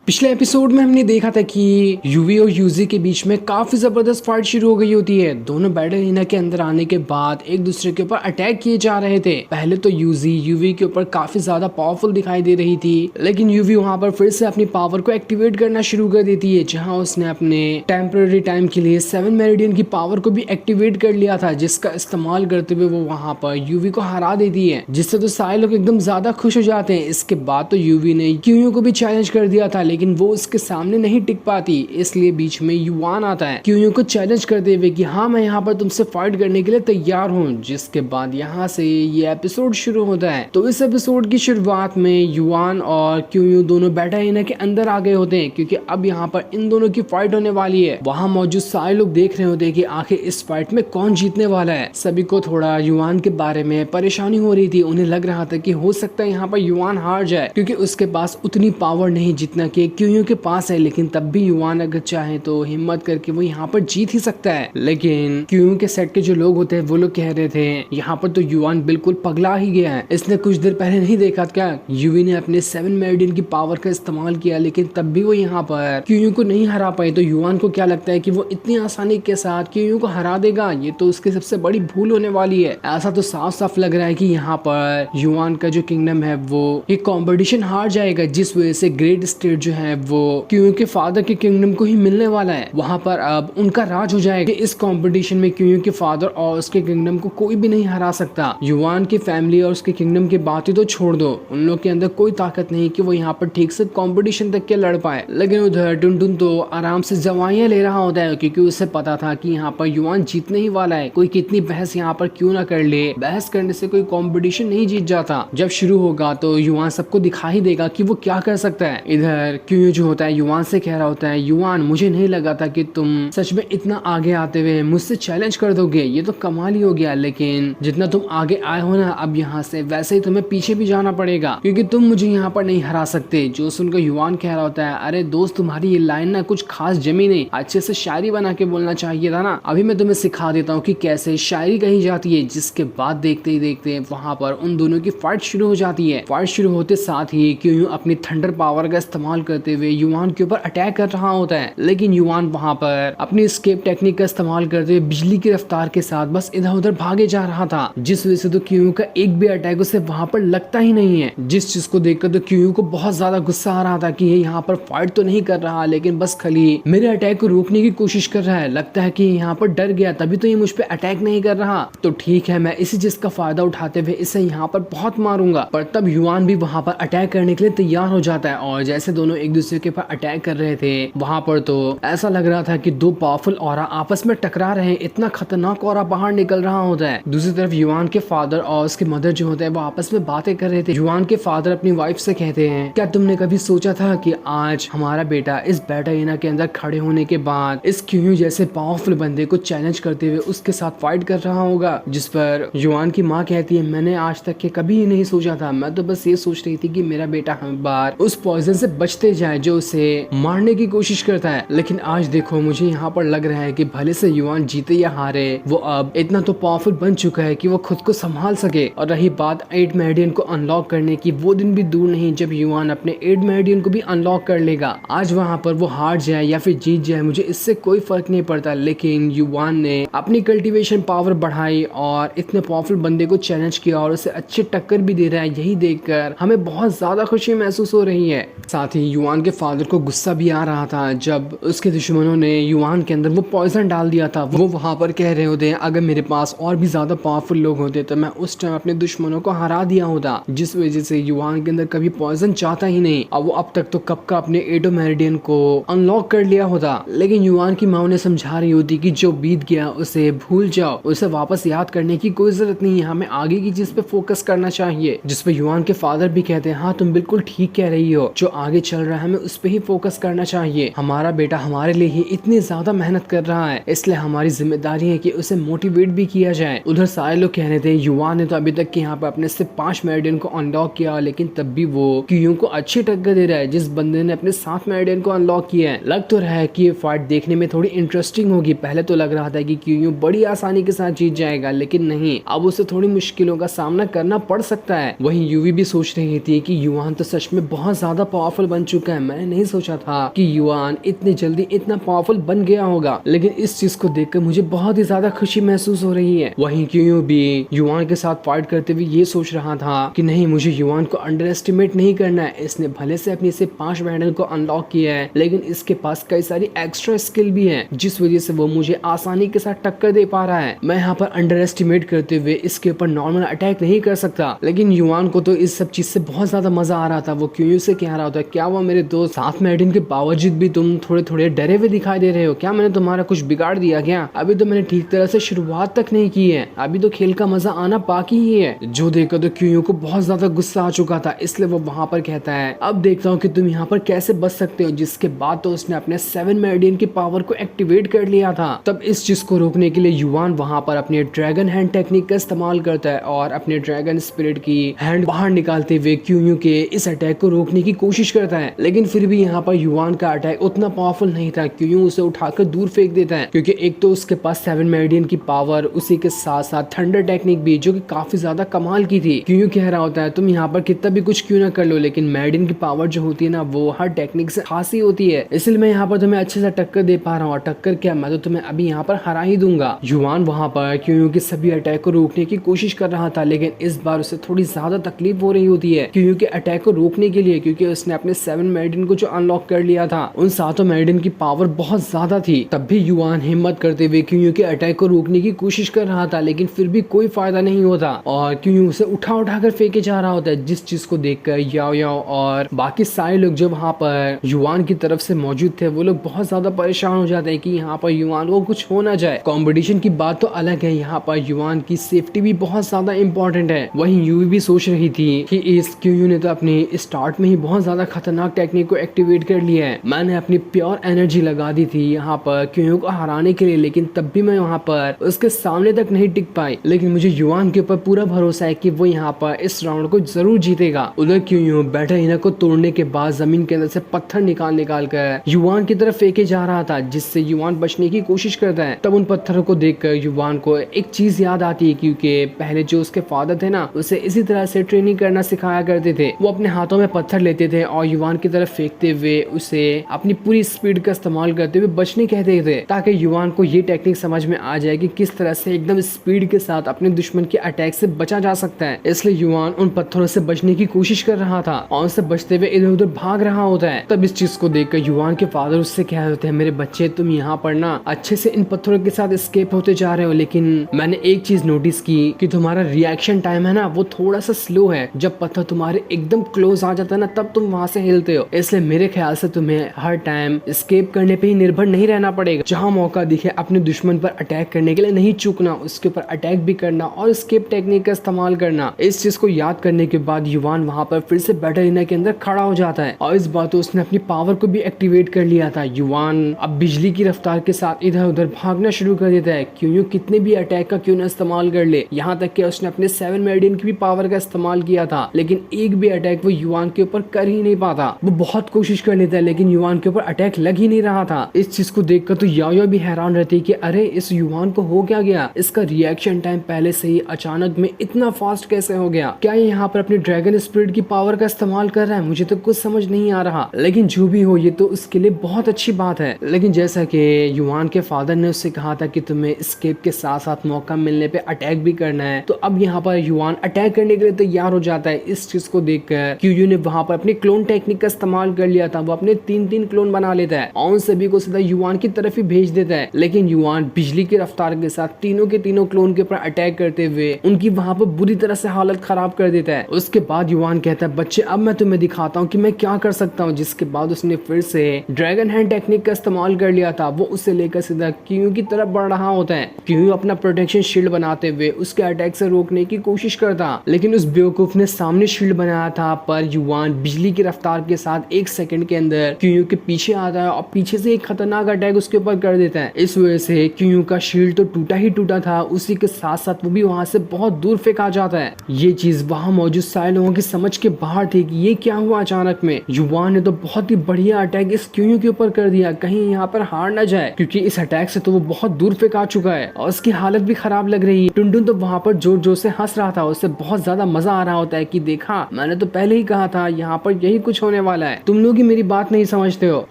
पिछले एपिसोड में हमने देखा था कि यूवी और यूजी के बीच में काफी जबरदस्त फाइट शुरू हो गई होती है। दोनों बैटल एरिना के अंदर आने के बाद एक दूसरे के ऊपर अटैक किए जा रहे थे। पहले तो यूजी यूवी के ऊपर काफी ज्यादा पावरफुल दिखाई दे रही थी, लेकिन यूवी वहां पर फिर से अपनी पावर को एक्टिवेट करना शुरू कर देती है, जहां उसने अपने टेम्पररी टाइम के लिए 7 मेरिडियन की पावर को भी एक्टिवेट कर लिया था, जिसका इस्तेमाल करते हुए वो वहां पर यूवी को हरा देती है, जिससे तो सारे लोग एकदम ज्यादा खुश हो जाते हैं। इसके बाद तो यूवी ने क्यूयू को भी चैलेंज कर दिया था, लेकिन वो उसके सामने नहीं टिक पाती, इसलिए बीच में युवान आता है क्यूयू को चैलेंज करते हुए कि हाँ, मैं यहाँ पर तुमसे फाइट करने के लिए तैयार हूँ। जिसके बाद यहाँ से ये एपिसोड शुरू होता है। तो इस एपिसोड की शुरुआत में युवान और क्यूयू दोनों बैटल एरिना के अंदर आ गए होते हैं, क्योंकि अब यहाँ पर इन दोनों की फाइट होने वाली है। वहाँ मौजूद सारे लोग देख रहे होते हैं कि आखिर इस फाइट में कौन जीतने वाला है। सभी को थोड़ा युवान के बारे में परेशानी हो रही थी। उन्हें लग रहा था कि हो सकता है यहाँ पर युवान हार जाए, क्योंकि उसके पास उतनी पावर नहीं जितना कि क्यूयू के पास है। लेकिन तब भी युवान अगर चाहे तो हिम्मत करके वो यहाँ पर जीत ही सकता है। लेकिन क्यूयू के सेट के जो लोग होते हैं वो लोग कह रहे थे यहाँ पर तो युवान बिल्कुल पगला ही गया है। इसने कुछ देर पहले नहीं देखा क्या यूवी ने अपने 7 मेरिडियन की पावर का इस्तेमाल किया, लेकिन तब भी वो यहाँ पर क्यूयू को नहीं हरा पाए। तो युवान को क्या लगता है कि वो इतनी आसानी के साथ क्यूयू को हरा देगा? ये तो उसकी सबसे बड़ी भूल होने वाली है। ऐसा तो साफ साफ लग रहा है कि यहाँ पर युवान का जो किंगडम है वो एक कॉम्पिटिशन हार जाएगा, जिस वजह से ग्रेट स्टेट जो है वो क्यूयू के फादर के किंगडम को ही मिलने वाला है। वहां पर अब उनका राज हो जाएगा। इस कंपटीशन में क्यूयू के फादर और उसके किंगडम को कोई भी नहीं हरा सकता। युवान की फैमिली और उसके किंगडम की बातें तो छोड़ दो, उन लोग के अंदर कोई ताकत नहीं कि वो यहाँ पर ठीक से कंपटीशन तक के लड़ पाए। लेकिन उधर टुनटुन तो आराम से दवाइयां ले रहा होता है, क्योंकि उसे पता था कि यहाँ पर युवान जीतने ही वाला है। कोई कितनी बहस यहाँ पर क्यों ना कर ले, बहस करने से कोई कॉम्पिटिशन नहीं जीत जाता। जब शुरू होगा तो युवान सबको दिखा ही देगा कि वो क्या कर सकता है। इधर क्यूयू जो होता है युवान से कह रहा होता है, युवान मुझे नहीं लगा था कि तुम सच में इतना आगे आते हुए मुझसे चैलेंज कर दोगे, ये तो कमाल ही हो गया। लेकिन जितना तुम आगे आए हो ना अब यहाँ से, वैसे ही तुम्हें पीछे भी जाना पड़ेगा, क्योंकि तुम मुझे यहाँ पर नहीं हरा सकते। जो सुनकर युवान कह रहा होता है, अरे दोस्त तुम्हारी ये लाइन ना कुछ खास जमी नहीं, अच्छे से शायरी बना के बोलना चाहिए था ना। अभी मैं तुम्हें सिखा देता हूँ कि कैसे शायरी कही जाती है। जिसके बाद देखते ही देखते वहां पर उन दोनों की फाइट शुरू हो जाती है। फाइट शुरू होते साथ ही क्यूयू अपनी थंडर पावर का इस्तेमाल करते हुए युवान के ऊपर अटैक कर रहा होता है, लेकिन युवान वहां पर अपनी स्केप टेक्निक का इस्तेमाल करते हुए बिजली की रफ्तार के साथ बस इधर उधर भागे जा रहा था, जिस वजह से तो क्यूयू का एक भी अटैक उसे वहां पर लगता ही नहीं है। जिस चीज को देखकर तो क्यूयू को बहुत ज्यादा गुस्सा आ रहा था कि ये यहाँ पर फाइट तो नहीं कर रहा, लेकिन बस खाली मेरे अटैक को रोकने की कोशिश कर रहा है। लगता है कि यहाँ पर डर गया, तभी तो ये मुझ पर अटैक नहीं कर रहा। तो ठीक है, मैं इसी चीज का फायदा उठाते हुए इसे यहाँ पर बहुत मारूंगा। पर तब युवान भी वहां पर अटैक करने के लिए तैयार हो जाता है, और जैसे दोनों एक दूसरे के ऊपर अटैक कर रहे थे वहां पर तो ऐसा लग रहा था कि दो पावरफुल ऑरा आपस में टकरा रहे हैं। इतना खतरनाक ऑरा बाहर निकल रहा होता है। दूसरी तरफ युवान के फादर और उसके मदर जो होते हैं वो आपस में बातें कर रहे थे। युवान के फादर अपनी वाइफ से कहते हैं, क्या तुमने कभी सोचा था कि आज हमारा बेटा इस बैटल एरिना के अंदर खड़े होने के बाद इस क्यूयू जैसे पावरफुल बंदे को चैलेंज करते हुए उसके साथ फाइट कर रहा होगा? जिस पर युवान की माँ कहती है, मैंने आज तक के कभी ही नहीं सोचा था। मैं तो बस ये सोच रही थी कि मेरा बेटा हर बार उस पॉइजन से बचते जाए जो उसे मारने की कोशिश करता है। लेकिन आज देखो, मुझे यहाँ पर लग रहा है कि भले से युवान जीते या हारे, वो अब इतना तो पावरफुल बन चुका है कि वो खुद को संभाल सके। और रही बात 8 मेरिडियन को अनलॉक करने की, वो दिन भी दूर नहीं जब युवान अपने 8 मेरिडियन को भी अनलॉक कर लेगा। आज वहाँ पर वो हार जाए या फिर जीत जाए, मुझे इससे कोई फर्क नहीं पड़ता। लेकिन युवान ने अपनी कल्टीवेशन पावर बढ़ाई और इतने पावरफुल बंदे को चैलेंज किया और उसे अच्छी टक्कर भी दे रहा है। यही देखकर हमें बहुत ज्यादा खुशी महसूस हो रही है। साथ ही युवान के फादर को गुस्सा भी आ रहा था जब उसके दुश्मनों ने युवान के अंदर वो पॉइजन डाल दिया था। वो वहां पर कह रहे होते हैं, अगर मेरे पास और भी ज्यादा पावरफुल लोग होते तो मैं उस टाइम अपने दुश्मनों को हरा दिया होता। जिस वजह से युवान के अंदर कभी पॉइजन चाहता ही नहीं, और वो अब तक तो कब का अपने 8 मेरिडियन को अनलॉक कर लिया होता। लेकिन युवान की माँ उन्हें समझा रही होती कि जो बीत गया उसे भूल जाओ, उसे वापस याद करने की कोई जरूरत नहीं है, हमें आगे की चीज पे फोकस करना चाहिए। जिस पे युवान के फादर भी कहते हैं, हाँ तुम बिल्कुल ठीक कह रही हो, जो आगे चल रहा है हमें उस पे ही फोकस करना चाहिए। हमारा बेटा हमारे लिए ही इतनी ज्यादा मेहनत कर रहा है, इसलिए हमारी जिम्मेदारी है कि उसे मोटिवेट भी किया जाए। उधर सारे लोग कह रहे थे, युवान ने तो अभी तक यहाँ पे अपने सिर्फ 5 मेरिडियन को अनलॉक किया, लेकिन तब भी वो क्यूयू को अच्छी टक्कर दे रहा है जिस बंदे ने अपने 7 मेरिडियन को अनलॉक किया है। लग तो रहा है कि ये फाइट देखने में थोड़ी इंटरेस्टिंग होगी। पहले तो लग रहा था कि क्यूयू बड़ी आसानी के साथ जीत जाएगा, लेकिन नहीं, अब उसे थोड़ी मुश्किलों का सामना करना पड़ सकता है। वहीं यूवी भी सोच रही थी कि युवान तो सच में बहुत ज्यादा पावरफुल बन चुका है। मैंने नहीं सोचा था कि युआन इतनी जल्दी इतना पावरफुल बन गया होगा, लेकिन इस चीज को देखकर मुझे बहुत ही ज्यादा खुशी महसूस हो रही है। वहीं क्यों भी युआन के साथ फाइट करते हुए ये सोच रहा था कि नहीं, मुझे युआन को अंडर एस्टिमेट नहीं करना है। इसने भले से अपनी से 5 मेडल को अनलॉक किया है, लेकिन इसके पास कई सारी एक्स्ट्रा स्किल भी है, जिस वजह से वो मुझे आसानी के साथ टक्कर दे पा रहा है। मैं यहाँ पर अंडर एस्टिमेट करते हुए इसके ऊपर नॉर्मल अटैक नहीं कर सकता, लेकिन युआन को तो इस सब चीज से बहुत ज्यादा मजा आ रहा था। वो क्यों से कह रहा होता है, क्या वो मेरे दोस्त, साथ में एडिन के बावजूद भी तुम थोड़े थोड़े डरे हुए दिखाई दे रहे हो? क्या मैंने तुम्हारा कुछ बिगाड़ दिया क्या? अभी तो मैंने ठीक तरह से शुरुआत तक नहीं की है, अभी तो खेल का मजा आना बाकी ही है। जो देखा तो क्यों को बहुत ज्यादा गुस्सा आ चुका था, इसलिए वो वहां पर कहता है अब देखता हूँ कि तुम यहाँ पर कैसे बच सकते हो। जिसके बाद तो उसने अपने 7 मेरिडियन की पावर को एक्टिवेट कर लिया था। तब इस चीज को रोकने के लिए युआन वहां पर अपने ड्रैगन हैंड टेक्निक का इस्तेमाल करता है और अपने ड्रैगन स्पिरिट की हैंड बाहर निकालते हुए क्यों के इस अटैक को रोकने की कोशिश करता है। लेकिन फिर भी यहाँ पर युआन का अटैक उतना पावरफुल नहीं था। क्यों उसे उठाकर दूर फेंक देता है, क्योंकि एक तो उसके पास 7 मेरिडियन की पावर, उसी के साथ साथ थंडर टेक्निक भी, जो कि काफी ज्यादा कमाल की थी। क्यों कह रहा होता है तुम यहाँ पर कितना भी कुछ क्यों ना कर लो, लेकिन मेरिडियन की पावर जो होती है ना, वो हर टेक्निक से खासी होती है, इसलिए मैं यहाँ पर तुम्हें अच्छे से टक्कर दे पा रहा हूँ। और टक्कर क्या, मैं तो तुम्हें अभी यहाँ पर हरा ही दूंगा। युआन वहां पर क्यों के सभी अटैक को रोकने की कोशिश कर रहा था, लेकिन इस बार उसे थोड़ी ज्यादा तकलीफ हो रही होती है क्यों के अटैक को रोकने के लिए, क्योंकि उसने अपने 7 मेरिडियन को जो अनलॉक कर लिया था, उन 7 मेरिडियन की पावर बहुत ज्यादा थी। तब भी युआन हिम्मत करते हुए क्यों के अटैक को रोकने की कोशिश कर रहा था, लेकिन फिर भी कोई फायदा नहीं होता और क्यों उसे उठा कर फेंके जा रहा होता है। जिस चीज को देखकर याओ याओ और बाकी सारे लोग जो वहां पर युआन की तरफ से मौजूद थे, वो लोग बहुत ज्यादा परेशान हो जाते हैं कि यहाँ पर युआन को कुछ हो ना जाए। कंपटीशन की बात तो अलग है, यहाँ पर युआन की सेफ्टी भी बहुत ज्यादा इंपॉर्टेंट है। वहीं यूवी भी सोच रही थी कि इस क्यों ने तो अपनी स्टार्ट में ही बहुत ज्यादा खतरनाक टेक्निक को एक्टिवेट कर लिया है। मैंने अपनी प्योर एनर्जी लगा दी थी यहाँ पर क्यों को हराने के लिए, लेकिन तब भी मैं वहाँ पर उसके सामने तक नहीं टिक पाई। लेकिन मुझे युआन के ऊपर पूरा भरोसा है कि वो यहाँ पर इस राउंड को जरूर जीतेगा। उधर क्यों बैटर इना को तोड़ने के बाद जमीन के अंदर से पत्थर निकाल कर युआन की तरफ फेंके जा रहा था, जिससे युआन बचने की कोशिश करता है। तब उन पत्थरों को देखकर युआन को एक चीज याद आती है, क्योंकि पहले जो उसके फादर थे ना, उसे इसी तरह से ट्रेनिंग करना सिखाया करते थे। वो अपने हाथों में पत्थर लेते थे और युआन की तरफ फेंकते हुए उसे अपनी पूरी स्पीड का इस्तेमाल करते हुए बचने कहते थे, ताकि युआन को ये टेक्निक समझ में आ जाए कि किस तरह से एकदम स्पीड के साथ अपने दुश्मन के अटैक से बचा जा सकता है। इसलिए युआन उन पत्थरों से बचने की कोशिश कर रहा था और उनसे बचते हुए इधर उधर भाग रहा होता है। तब इस चीज को देखकर युआन के फादर उससे कह होते हैं, मेरे बच्चे तुम यहाँ पर ना अच्छे से इन पत्थरों के साथ एस्केप होते जा रहे हो, लेकिन मैंने एक चीज नोटिस की कि तुम्हारा रिएक्शन टाइम है ना, वो थोड़ा सा स्लो है। जब पत्थर तुम्हारे एकदम क्लोज आ जाता है ना, तब तुम वहां से हिलते हो। इसलिए मेरे ख्याल से तुम्हें हर टाइम एस्केप करने पे ही निर्भर नहीं रहना पड़ेगा। जहाँ मौका दिखे अपने दुश्मन पर अटैक करने के लिए नहीं चूकना, उसके ऊपर अटैक भी करना और एस्केप टेक्निक का इस्तेमाल करना। इस चीज को याद करने के बाद युआन वहां पर फिर से बैटल एरिना के अंदर खड़ा हो जाता है और इस बात तो उसने अपनी पावर को भी एक्टिवेट कर लिया था। युआन अब बिजली की रफ्तार के साथ इधर उधर भागना शुरू कर देता है। क्यों कितने भी अटैक का क्यों ना इस्तेमाल कर ले, यहाँ तक कि उसने अपने 7 मेरिडियन की भी पावर का इस्तेमाल किया था, लेकिन एक भी अटैक वो युआन के ऊपर कर ही नहीं पाता। वो बहुत कोशिश कर लेता है, लेकिन युआन के ऊपर अटैक लग ही नहीं रहा था। इस चीज को देखकर तो याओ भी हैरान रहती है कि अरे इस युआन को हो क्या गया, इसका रिएक्शन टाइम पहले से ही अचानक में इतना फास्ट कैसे हो गया? क्या ये यहाँ पर अपने ड्रैगन स्पिरिट की पावर का इस्तेमाल कर रहा है? मुझे तो कुछ समझ नहीं आ रहा, लेकिन जो भी हो ये तो उसके लिए बहुत अच्छी बात है। लेकिन जैसा कि युआन के फादर ने उससे कहा था कि तुम्हें एस्केप के साथ साथ मौका मिलने पे अटैक भी करना है, तो अब यहाँ पर युआन अटैक करने के लिए तैयार हो जाता है। इस चीज को देखकर क्यू ने वहां पर अपनी क्लोन टेक्निक का इस्तेमाल कर लिया था। वो अपने 3-3 क्लोन बना लेता है और उन सभी को सीधा युआन की तरफ ही भेज देता है। लेकिन युआन बिजली की रफ्तार के साथ तीनों के तीनों क्लोन के ऊपर अटैक करते हुए उनकी वहां पर बुरी तरह से हालत खराब कर देता है। उसके बाद युआन कहता है, बच्चे अब मैं तुम्हें दिखाता हूँ कि मैं क्या कर सकता हूँ। जिसके बाद उसने फिर से ड्रैगन हैंड टेक्निक का इस्तेमाल कर लिया था। वो उसे लेकर सीधा क्यू की तरफ बढ़ रहा होता है। क्यू अपना प्रोटेक्शन शील्ड बनाते हुए उसके अटैक से रोकने की कोशिश करता, लेकिन उस बेवकूफ ने सामने शील्ड बनाया था, पर युआन बिजली की रफ्तार के साथ 1 सेकंड के अंदर क्यू के पीछे आता है और पीछे से एक खतरनाक अटैक उसके ऊपर कर देता है। इस वजह से क्यू का शील्ड तो टूटा ही टूटा था, उसी के साथ साथ वो भी वहां से बहुत दूर फेंका जाता है। ये चीज वहां मौजूद सारे लोगों की समझ के बाहर थी कि ये क्या हुआ अचानक में। युआन ने तो बहुत ही बढ़िया अटैक इस क्यू के ऊपर कर दिया, कहीं यहाँ पर हार ना जाए, क्योंकि इस अटैक से तो वो बहुत दूर फेंका चुका है और उसकी हालत भी खराब लग रही है। टुनटुन तो वहां पर जोर जोर से हंस रहा था, उससे बहुत ज्यादा मजा आ रहा होता है कि देखा मैंने तो पहले ही कहा था यहाँ पर यही कुछ होने वाला है, तुम लोग ही मेरी बात नहीं समझते हो।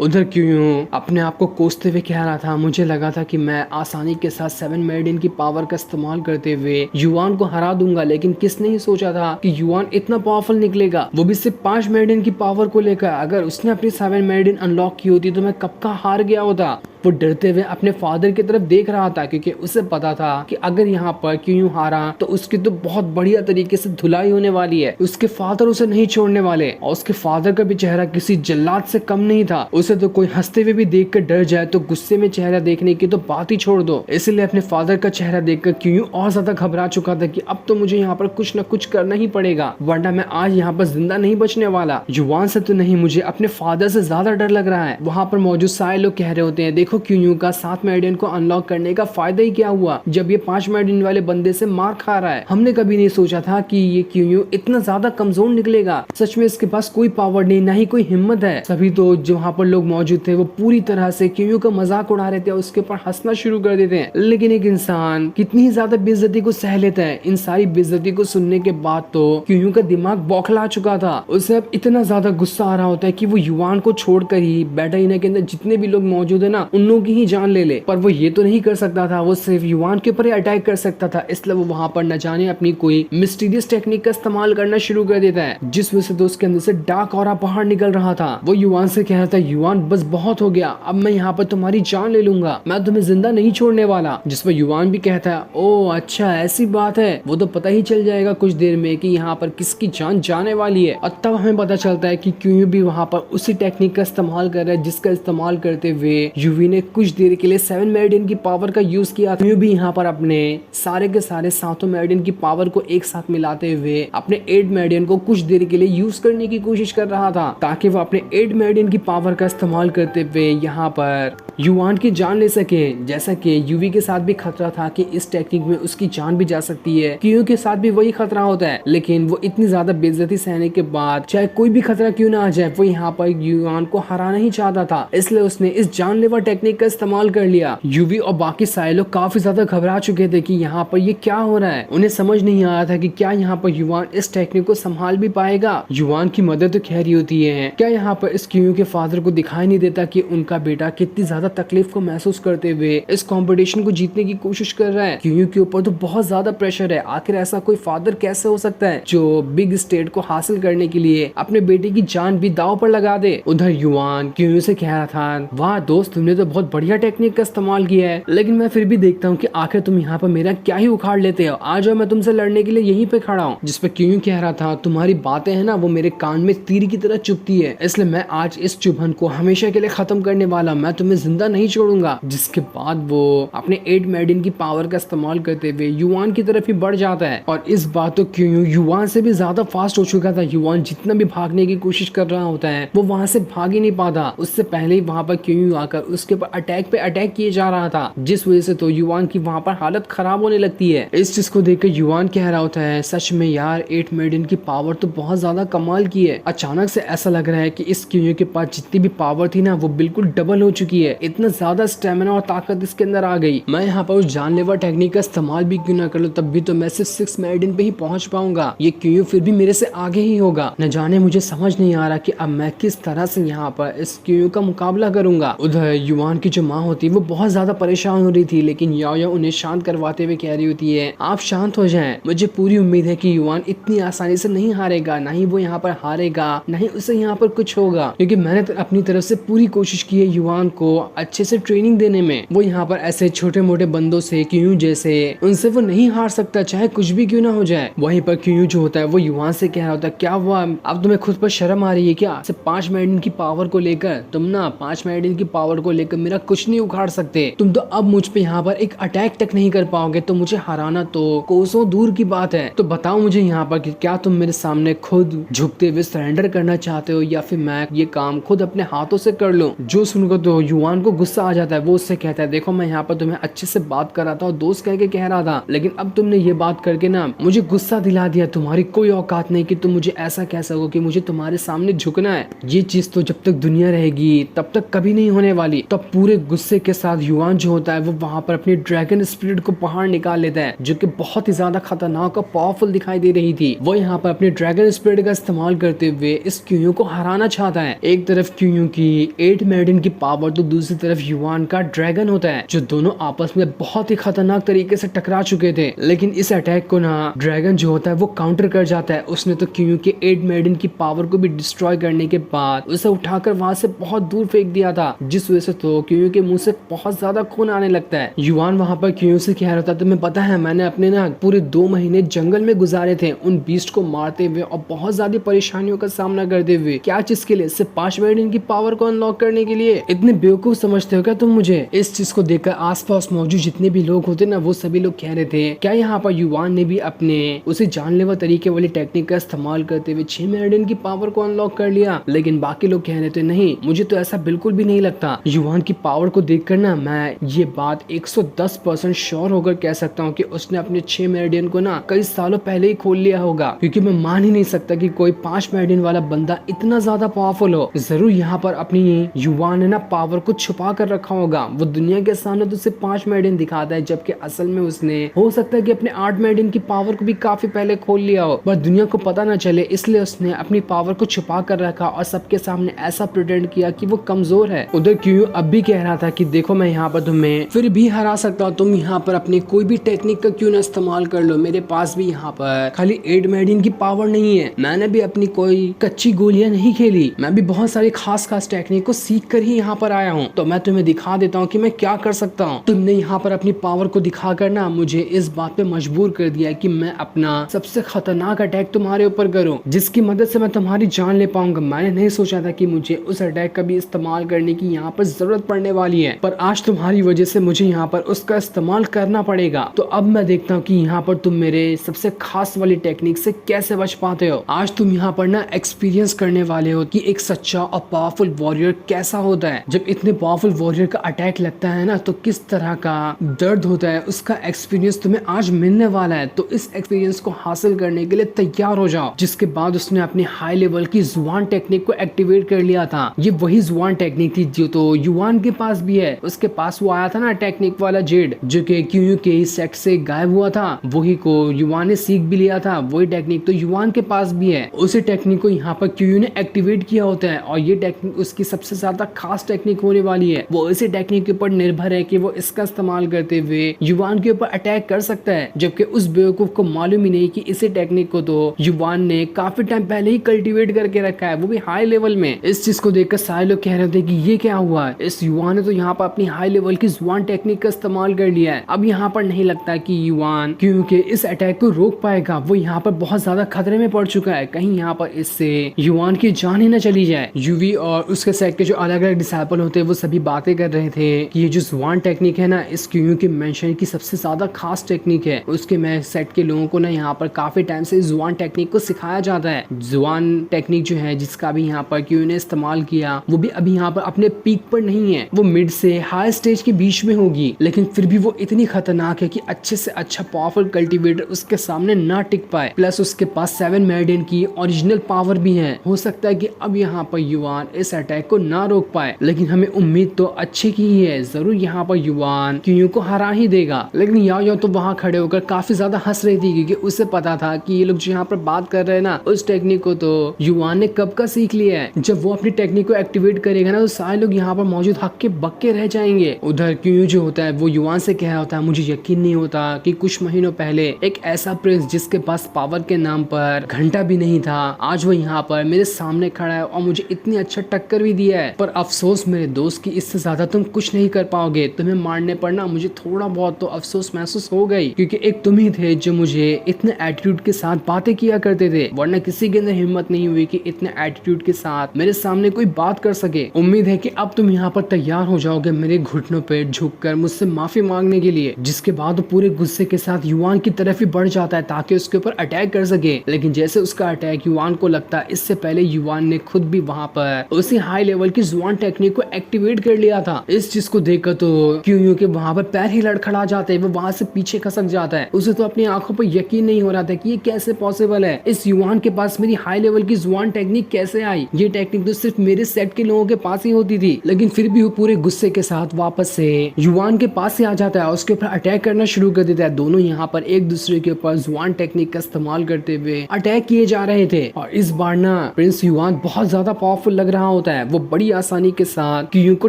उधर क्यों अपने आप को कोसते हुए कह रहा था, मुझे लगा था कि मैं आसानी के साथ 7 मेरिडियन की पावर का इस्तेमाल करते हुए युआन को हरा दूंगा, लेकिन किसने ही सोचा था कि युआन इतना पावरफुल निकलेगा, वो भी सिर्फ 5 मेरिडियन की पावर को लेकर। अगर उसने अपनी 7 मेरिडियन अनलॉक की होती तो मैं कब का हार गया होता। वो डरते हुए अपने फादर की तरफ देख रहा था, क्योंकि उसे पता था कि अगर यहाँ पर क्यों हारा तो उसकी तो बहुत बढ़िया तरीके से धुलाई होने वाली है। उसके फादर उसे नहीं छोड़ने वाले, और उसके फादर का भी चेहरा किसी जल्लाद से कम नहीं था। उसे तो कोई हंसते हुए भी देख कर डर जाए तो गुस्से में चेहरा देखने की तो बात ही छोड़ दो। इसलिए अपने फादर का चेहरा देखकर क्यों और ज्यादा घबरा चुका था कि अब तो मुझे यहाँ पर कुछ न कुछ करना ही पड़ेगा, वरना मैं आज यहाँ पर जिंदा नहीं बचने वाला। युआन से तो नहीं, मुझे अपने फादर से ज्यादा डर लग रहा है। वहाँ पर मौजूद सारे लोग कह रहे होते हैं, देखो क्यों का 7 मेरिडियन को अनलॉक करने का फायदा ही क्या हुआ जब ये 5 मेरिडियन वाले बंदे से मार खा रहा है। हमने कभी नहीं सोचा था कि ये क्यों इतना ज्यादा कमजोर निकलेगा। सच में इसके पास कोई पावर नहीं, ना ही कोई हिम्मत है। सभी तो जो वहाँ पर लोग मौजूद थे वो पूरी तरह से क्यों का मजाक उड़ा रहे थे, उसके ऊपर हंसना शुरू कर देते हैं। लेकिन एक इंसान कितनी ज्यादा बेइज्जती को सह लेता है। इन सारी बेइज्जती को सुनने के बाद तो क्यों का दिमाग बौखला चुका था। उसे अब इतना ज्यादा गुस्सा आ रहा होता है कि वो युआन को छोड़कर ही बैटाइना के अंदर जितने भी लोग मौजूद है ना, उन लोगों की ही जान ले ले। पर वो ये तो नहीं कर सकता था, वो सिर्फ युआन के ऊपर ही अटैक कर सकता था। इसलिए वो वहां पर न जाने अपनी कोई मिस्टीरियस टेक्निक का इस्तेमाल करना शुरू कर देता है, जिस वजह से तो उसके अंदर से डार्क ऑरा बाहर निकल रहा था। वो युआन से कह रहा था, युआन बस बहुत हो गया, अब मैं यहाँ पर तुम्हारी जान ले लूंगा, मैं तुम्हें जिंदा नहीं छोड़ने वाला। जिस पर युआन भी कहता है, ओ अच्छा ऐसी बात है, वो तो पता ही चल जाएगा कुछ देर में कि यहाँ पर किसकी जान जाने वाली है। और तब हमें पता चलता है कि क्यों भी वहाँ पर उसी टेक्निक का इस्तेमाल कर रहा है जिसका इस्तेमाल करते हुए यूवी ने कुछ देर के लिए 7 मेरिडियन की पावर का यूज किया। क्यों भी यहाँ पर अपने सारे के सारे 7 मेरिडियन की पावर को एक साथ मिलाते हुए अपने 8 मेरिडियन को कुछ देर के लिए यूज करने की कोशिश कर रहा था, ताकि वो अपने 8 मेरिडियन की पावर का इस्तेमाल करते हुए यहाँ पर युआन की जान ले सके। जैसा कि यूवी के साथ भी खतरा था कि इस टेक्निक में उसकी जान भी जा सकती है, क्यों के साथ भी वही खतरा होता है। लेकिन वो इतनी ज्यादा बेइज्जती सहने के बाद चाहे कोई भी खतरा क्यों ना आ जाए, वो यहाँ पर युआन को हराना ही चाहता था। इसलिए उसने इस जानलेवा टेक्निक का इस्तेमाल कर लिया। यूवी और बाकी सारे लोग काफी ज्यादा घबरा चुके थे कि यहाँ पर ये क्या हो रहा है। उन्हें समझ नहीं आ रहा था कि क्या यहाँ पर युआन इस टेक्निक को संभाल भी पाएगा। युआन की मदद तो खैर ही होती है, क्या यहाँ पर इस क्यों के फादर को दिखाई नहीं देता कि उनका बेटा कितनी ज्यादा तकलीफ को महसूस करते हुए इस कंपटीशन को जीतने की कोशिश कर रहा है। क्यों के ऊपर तो बहुत ज्यादा प्रेशर है। आखिर ऐसा कोई फादर कैसे हो सकता है जो बिग स्टेट को हासिल करने के लिए अपने बेटे की जान भी दांव पर लगा दे। उधर युआन क्यों से कह रहा था, वाह दोस्त तुमने तो बहुत बढ़िया टेक्निक का इस्तेमाल किया है, लेकिन मैं फिर भी देखता हूँ कि आखिर तुम यहाँ पर मेरा क्या ही उखाड़ लेते हो। आ जाओ, मैं तुमसे लड़ने के लिए यहीं पे खड़ा हूँ। जिस पे क्यों कह रहा था, तुम्हारी बातें है ना वो मेरे कान में तीर की तरह चुभती है, इसलिए मैं आज इस चुभन को हमेशा के लिए खत्म करने वाला, मैं तुम्हें जिंदा नहीं छोड़ूंगा। जिसके बाद वो अपने 8 मेरिडियन की पावर का इस्तेमाल करते हुए युआन की तरफ ही बढ़ जाता है। और इस बात तो क्यों युआन से भी ज्यादा फास्ट हो चुका था। युआन जितना भी भागने की कोशिश कर रहा होता है वो वहां से भाग ही नहीं पाता। उससे पहले ही वहां पर क्यों आकर उसके ऊपर अटैक पे अटैक किए जा रहा था, जिस वजह से तो युआन की वहां पर हालत खराब होने लगती है। इस चीज को देखकर युआन कह रहा होता है, सच में यार 8 मेरिडियन की पावर तो बहुत ज्यादा कमाल की है। अचानक से ऐसा लग रहा है कि इस क्यों के पास जितनी भी पावर थी ना वो बिल्कुल डबल हो चुकी है। इतना ज्यादा स्टेमिना और ताकत इसके अंदर आ गई। मैं यहाँ पर उस जानलेवा टेक्निक का इस्तेमाल भी क्यों ना कर लूं, तब भी तो मैं सिर्फ 6 मेरिडियन पे ही पहुंच पाऊंगा। ये क्यों फिर भी मेरे से आगे ही होगा। न जाने मुझे समझ नहीं आ रहा कि अब मैं किस तरह से यहाँ पर इस क्यों का मुकाबला करूंगा। उधर युआन की जो माँ होती है वो बहुत ज्यादा परेशान हो रही थी, लेकिन याओ उन्हें शांत करवाते हुए कह रही होती है, आप शांत हो जाएं, मुझे पूरी उम्मीद है कि युआन इतनी आसानी से नहीं हारेगा, ना ही वो यहाँ पर हारेगा, ना ही उसे यहाँ पर कुछ होगा, क्योंकि मैंने अपनी तरफ से पूरी कोशिश की है युआन को अच्छे से ट्रेनिंग देने में। वो यहाँ पर ऐसे छोटे मोटे बंदों से क्यों जैसे उनसे वो नहीं हार सकता, चाहे कुछ भी क्यों ना हो जाए। वहीं पर क्यों जो होता है वो युआन से कह रहा होता है, क्या हुआ अब तुम्हें खुद पर शर्म आ रही है क्या? सिर्फ 5 मेरिडियन की पावर को लेकर तुम ना 5 मेरिडियन की पावर को लेकर मेरा कुछ नहीं उखाड़ सकते। तुम तो अब मुझ पे यहाँ पर एक अटैक तक नहीं कर पाओगे, तो मुझे हराना तो कोसों दूर की बात है। तो बताओ मुझे यहाँ पर कि क्या तुम मेरे सामने खुद झुकते हुए सरेंडर करना चाहते हो, या फिर मैं ये काम खुद अपने हाथों से कर लूं? जो सुनकर तो युआन को गुस्सा आ जाता है। वो उससे कहता है, देखो मैं यहाँ पर तुम्हें अच्छे से बात कर रहा था और दोस्त कह के कह रहा था, लेकिन अब तुमने ये बात करके ना मुझे गुस्सा दिला दिया। तुम्हारी कोई औकात नहीं कि तुम मुझे ऐसा कह सको कि मुझे तुम्हारे सामने झुकना है। ये चीज तो जब तक दुनिया रहेगी तब तक कभी नहीं होने वाली। तो तब पूरे गुस्से के साथ युआन जो होता है वो वहां पर अपनी ड्रैगन स्पिरिट को बाहर निकाल लेता है, जो कि बहुत ही ज्यादा खतरनाक और पावरफुल दिखाई दे रही थी। वो यहाँ पर अपनी ड्रैगन स्पिरिट का इस्तेमाल करते हुए इस क्यूयू को हराना चाहता है। एक तरफ क्यूयू की 8 मेडन की पावर तो दूसरी तरफ युआन का ड्रैगन होता है, जो दोनों आपस में बहुत ही खतरनाक तरीके से टकरा चुके थे। लेकिन इस अटैक को ना ड्रैगन जो होता है वो काउंटर कर जाता है। उसने तो क्यूयू के 8 मेडन की पावर को भी डिस्ट्रॉय करने के बाद उसे उठाकर वहां से बहुत दूर फेंक दिया था, जिस वजह से तो क्यूयू के मुंह से बहुत ज्यादा खून आने लगता है। युआन वहां पर क्यूयू से कह रहा था, तुम्हें पता है मैंने अपने ना पूरे 2 महीने जंगल में गुजारे थे उन बीस्ट को मारते हुए और बहुत ज्यादा परेशानियों का सामना करते हुए। क्या चीज के लिए? सिर्फ 5 मेडन की पावर को अनलॉक करने के लिए। इतने बेवकूफ समझते हो क्या तुम मुझे? इस चीज को देखकर आसपास मौजूद जितने भी लोग होते ना वो सभी लोग कह रहे थे, क्या यहाँ पर युआन ने भी अपने उसे जानलेवा तरीके वाली टेक्निक का इस्तेमाल करते हुए 6 मेडन की पावर को अनलॉक कर लिया? लेकिन बाकी लोग कह रहे थे नहीं, मुझे तो ऐसा बिल्कुल भी नहीं लगता। युआन की पावर को देखकर ना मैं ये बात 110% श्योर होकर कह सकता हूँ कि उसने अपने 6 मेरिडियन को ना कई सालों पहले ही खोल लिया होगा, क्योंकि मैं मान ही नहीं सकता कि कोई 5 मेरिडियन वाला बंदा इतना ज्यादा पावरफुल हो। जरूर यहाँ पर अपनी युआन ने ना पावर को छुपा कर रखा होगा। वो दुनिया के सामने तो सिर्फ 5 मेरिडियन दिखाता है, जबकि असल में उसने हो सकता है कि अपने 8 मेरिडियन की पावर को भी काफी पहले खोल लिया हो, पर दुनिया को पता ना चले इसलिए उसने अपनी पावर को छुपा कर रखा और सबके सामने ऐसा प्रिटेंड किया कि वो कमजोर है। उधर क्यों अब भी कह रहा था कि देखो मैं यहाँ पर तुम्हें फिर भी हरा सकता हूँ, तुम यहाँ पर अपनी कोई भी टेक्निक का क्यों ना इस्तेमाल कर लो, मेरे पास भी यहाँ पर खाली 8 मेरिडियन की पावर नहीं है, मैंने भी अपनी कोई कच्ची गोलियां नहीं खेली, मैं भी बहुत सारी खास टेक्निक को सीख कर ही यहाँ पर आया हूँ। तो मैं तुम्हें दिखा देता हूँ कि मैं क्या कर सकता हूँ। तुमने यहाँ पर अपनी पावर को दिखा कर ना मुझे इस बात पे मजबूर कर दिया कि मैं अपना सबसे खतरनाक अटैक तुम्हारे ऊपर करूँ, जिसकी मदद से मैं तुम्हारी जान ले पाऊंगा। मैंने नहीं सोचा था कि मुझे उस अटैक का भी इस्तेमाल करने की यहाँ पर जरूरत पड़ने वाली है, पर आज तुम्हारी वजह से मुझे यहाँ पर उसका इस्तेमाल करना पड़ेगा। तो अब मैं देखता हूँ कि यहाँ पर तुम मेरे सबसे खास वाली टेक्निक से कैसे बच पाते हो। आज तुम यहाँ पर ना एक्सपीरियंस करने वाले हो कि एक सच्चा और पावरफुल वॉरियर कैसा होता है। जब इतने पावरफुल वॉरियर का अटैक लगता है ना तो किस तरह का दर्द होता है, उसका एक्सपीरियंस तुम्हें आज मिलने वाला है। तो इस एक्सपीरियंस को हासिल करने के लिए तैयार हो जाओ। जिसके बाद उसने अपनी हाई लेवल की जुआन टेक्निक को एक्टिवेट कर लिया था। ये वही जुआन टेक्निक थी जो तो युआन के पास भी है। उसके पास वो आया था ना टेक्निक वाला जेड, जो कि क्यूयू के सेट से गायब हुआ था, वही को युआन ने सीख भी लिया था। वही टेक्निक तो युआन के पास भी है। उसी टेक्निक को यहाँ पर क्यूयू ने एक्टिवेट किया होता है और ये टेक्निक उसकी सबसे ज्यादा खास टेक्निक होने वाली है। वो इसी टेक्निक के ऊपर निर्भर है कि वो इसका इस्तेमाल करते हुए युआन के ऊपर अटैक कर सकता है, जबकि उस बेवकूफ को मालूम ही नहीं कि इसी टेक्निक को तो युआन ने काफी टाइम पहले ही कल्टीवेट करके रखा है, वो भी हाई लेवल में। इस चीज को देखकर सारे लोग कह रहे थे कि ये क्या हुआ है, इस युआन ने तो यहाँ पर अपनी हाई लेवल की जुआन टेक्निक का इस्तेमाल कर लिया है। अब यहाँ पर नहीं लगता कि युआन क्योंकि इस अटैक को रोक पाएगा। वो यहाँ पर बहुत ज्यादा खतरे में पड़ चुका है, कहीं यहाँ पर इससे युआन की जान ही न चली जाए। यूवी और उसके सेट के जो अलग अलग डिसाइपल होते हैं वो सभी बातें कर रहे थे कि ये जो जुआन टेक्निक है ना इस क्यूयू के मेंशन की सबसे ज्यादा खास टेक्निक है। उसके मैं सेट के लोगों को ना यहाँ पर काफी टाइम से जुआन टेक्निक को सिखाया जाता है। जुआन टेक्निक जो है जिसका भी यहाँ पर क्यूयू ने इस्तेमाल किया वो भी अभी यहाँ पर अपने पीक पर नहीं है, वो मिड से हाई स्टेज के बीच में होगी, लेकिन फिर भी वो इतनी खतरनाक है कि अच्छे से अच्छा पावरफुल कल्टीवेटर उसके सामने ना टिक पाए। प्लस उसके पास 7 मेरिडियन की ओरिजिनल पावर भी है। हो सकता है कि अब यहाँ पर युआन इस अटैक को ना रोक पाए, लेकिन हमें उम्मीद तो अच्छे की ही है, जरूर यहाँ पर युआन क्यूयू को हरा ही देगा। लेकिन याओ तो वहाँ खड़े होकर काफी ज्यादा हंस रही थी, क्योंकि उसे पता था कि ये लोग जो यहाँ पर बात कर रहे हैं ना उस टेक्निक को तो युआन ने कब का सीख लिया है। जब वो अपनी टेक्निक को एक्टिवेट करेगा ना तो सारे लोग यहाँ पर मौजूद हक्के बक्के रह जाएंगे। उधर क्यूयू जो होता है वो युआन से कह रहा होता है, मुझे यकीन नहीं होता कि कुछ महीनों पहले एक ऐसा प्रिंस जिसके पास पावर के नाम पर घंटा भी नहीं था, आज वो यहाँ पर मेरे सामने खड़ा है और मुझे इतनी अच्छा टक्कर भी दिया है। पर अफसोस मेरे दोस्त की इससे ज्यादा तुम कुछ नहीं कर पाओगे। तुम्हें मारने पर ना मुझे थोड़ा बहुत तो अफसोस महसूस हो गई, क्योंकि एक तुम ही थे जो मुझे इतने एटीट्यूड के साथ बातें किया करते थे, वरना किसी के अंदर हिम्मत नहीं हुई कि इतने एटीट्यूड के साथ मेरे सामने कोई बात कर सके। उम्मीद है कि अब तुम यहाँ पर तैयार हो जाओगे मेरे घुटनों पे झुककर मुझसे माफी मांगने के लिए। जिसके बाद वो पूरे गुस्से के साथ युआन की तरफ ही बढ़ जाता है ताकि उसके ऊपर अटैक कर सके। लेकिन जैसे उसका अटैक युआन को लगता है, इससे पहले युआन ने खुद भी वहाँ पर उसी हाई लेवल की जुआन टेक्निक को एक्टिवेट कर लिया था। इस चीज को देखकर तो क्यों के वहाँ पर पैर ही लड़खड़ा जाते हैं, वो वहाँ से पीछे खसक जाता है। उसे तो अपनी आंखों पर यकीन नहीं हो रहा था कि ये कैसे पॉसिबल है, इस युआन के पास मेरी हाई लेवल की जुआन टेक्निक कैसे आई। ये टेक्निक तो सिर्फ मेरे सेट के लोगों के पास ही होती थी, लेकिन फिर भी वो पूरे गुस्से के साथ वापस से युवान के पास से आ जाता है, उसके ऊपर अटैक करना शुरू कर देता है। दोनों यहाँ पर एक दूसरे के ऊपर जुआन टेक्निक का इस्तेमाल करते हुए अटैक किए जा रहे थे। और इस बार ना प्रिंस युवान बहुत ज्यादा पावरफुल लग रहा होता है। वो बड़ी आसानी के साथ क्यू को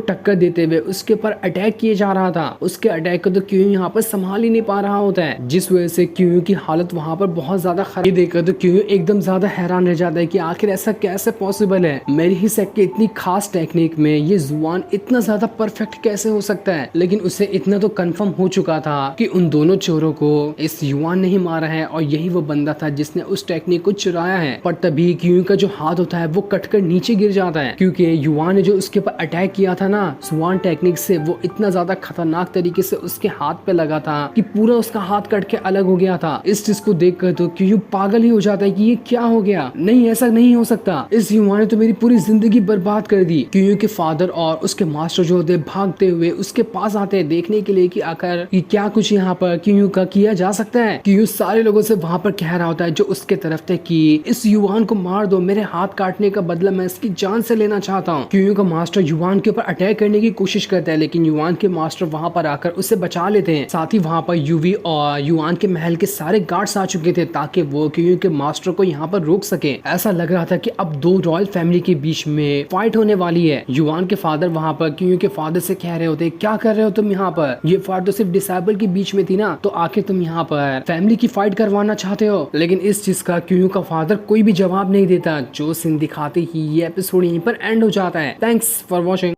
टक्कर देते हुए उसके ऊपर अटैक किए जा रहा था। उसके अटैक को तो क्यू यहाँ पर संभाल ही नहीं पा रहा होता है, जिस वजह से क्यू की हालत वहां पर बहुत ज्यादा खराब देखकर तो क्यू एकदम ज्यादा हैरान रह जाता है कि आखिर ऐसा कैसे पॉसिबल है, मेरी ही सेट के इतनी खास टेक्निक में ये जुआन इतना ज्यादा परफेक्ट कैसे हो सकता है। लेकिन उसे इतना तो कंफर्म हो चुका था कि उन दोनों चोरों को इस युवान ने ही मारा है और यही वो बंदा था जिसने उस टेक्निक को चुराया है। पर तभी क्यू का जो हाथ होता है वो कटकर नीचे गिर जाता है, क्योंकि युवान ने जो उसके ऊपर अटैक किया था ना जुआन टेक्निक से, वो इतना ज्यादा खतरनाक तरीके से उसके हाथ पे लगा था कि पूरा उसका हाथ कट के अलग हो गया था। इस चीज को देखकर तो क्यू पागल ही हो जाता है कि ये क्या हो गया, नहीं ऐसा नहीं हो सकता, इस युवान ने तो मेरी पूरी जिंदगी बर्बाद कर दी। क्यू के फादर और उसके मास्टर जो होते भागते हुए उसके पास आते हैं देखने के लिए कि आखिर ये क्या कुछ यहाँ पर क्यू का किया जा सकता है। क्यू सारे लोगों से वहां पर कह रहा होता है जो उसके तरफ थे कि इस युवान को मार दो, मेरे हाथ काटने का बदला मैं इसकी जान से लेना चाहता हूँ। क्यू का मास्टर युवान के ऊपर अटैक करने की कोशिश करता है, लेकिन युवान के मास्टर वहां पर आकर उसे बचा लेते हैं। साथ ही वहां पर यूवी और युवान के महल के सारे गार्ड्स आ चुके थे ताकि वो क्यू के मास्टर को यहाँ पर रोक सके। ऐसा लग रहा था कि अब दो रॉयल फैमिली के बीच में फाइट होने वाली है। युवान के फादर वहां पर क्यू के फादर से कह रहे होते क्या कर रहे हो तुम यहाँ पर, ये फाइट तो सिर्फ डिसेबल के बीच में थी ना, तो आखिर तुम यहाँ पर फैमिली की फाइट करवाना चाहते हो। लेकिन इस चीज का क्यू का फादर कोई भी जवाब नहीं देता। जो सीन दिखाते ही ये एपिसोड यहीं पर एंड हो जाता है। Thanks for watching.